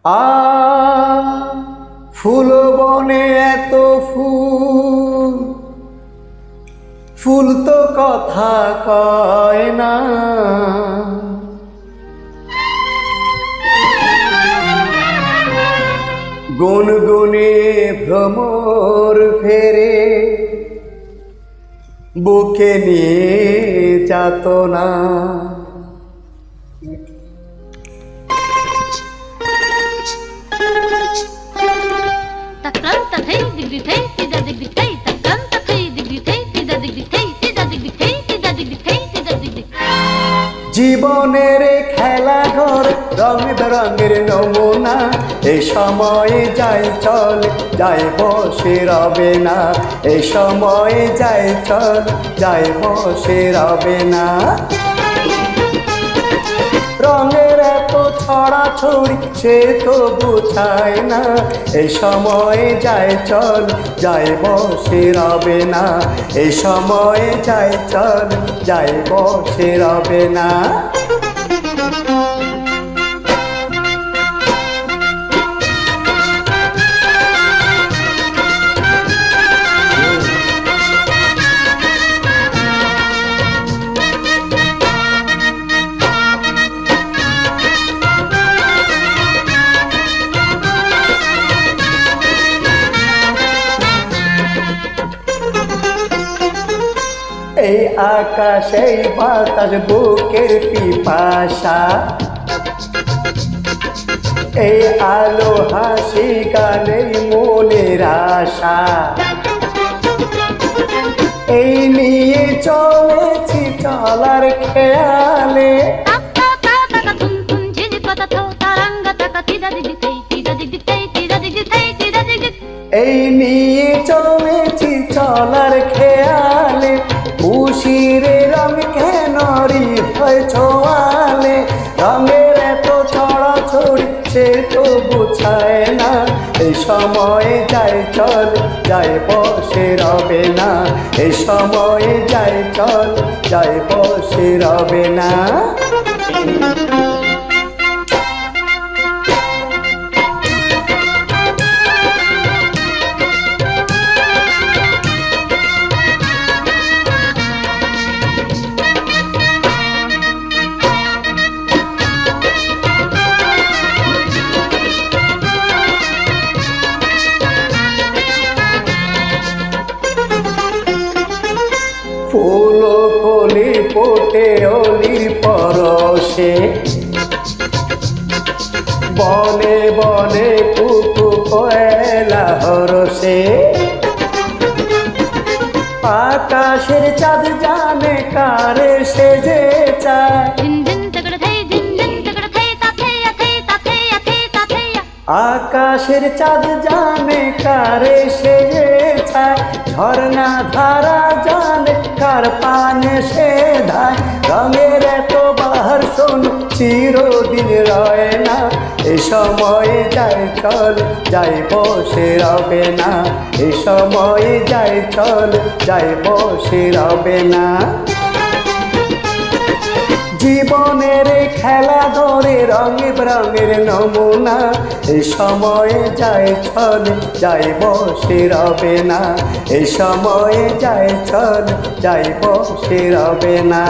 আ ফুল বনে এত ফুল, ফুল তো কথা কয় না। গুনগুনে ভ্রমর ফেরে, বুকে নিয়ে যাতনা। জীবনের খেলাঘর রং বেরঙের নমুনা, এ সময়ে যাই চল যাই বসে রবে না। এ সময়ে যাই চল যাই বসে রবে না। রঙের এত ছড়াছড়ি সে তো বুঝায় না। এই সময়ে যাই চল যাই বসে রবে না। এই সময়ে যাই চল যাই বসে রবে না। এই আকাশ এই বাতাস বুকের পিপাসা, এই আলো হাসি গানে মনের আশা। এই নিয়ে চলেছি চলার খেয়ালে, এই নিয়ে চলেছি চলার খেয়ালে। খুশিরে রং কেন হৃদয় ছোঁয়ালে, রঙের এত ছড়াছড়ি সে তো বুঝায় না। এই সময়ে যাই চল যাই বসে রবে না। এই সময়ে যাই চল যাই বসে রবে না। ফুল কলি ফোটে অলির পরশে, বনে বনে কুকু কয়লা হরসে। আকাশের চাঁদ জানে কারে সেজে চায়, আকাশের চাঁদ জানে কারে সেজে চায়। ঝর্ণা ধারা জানে কার পানে সে ধায়, রঙের এত বাহার শোন চিরদিন রয় না। এ সময়ে যাই চল যাই বসে রবে না। এ সময়ে যাই চল যাই বসে রবে না। জীবনের খেলা ধরে রঙে রঙের নমুনা, এই সময়ে যাই চল যাই বসে রবে না। এই সময়ে যাই চল যাই বসে রবে না।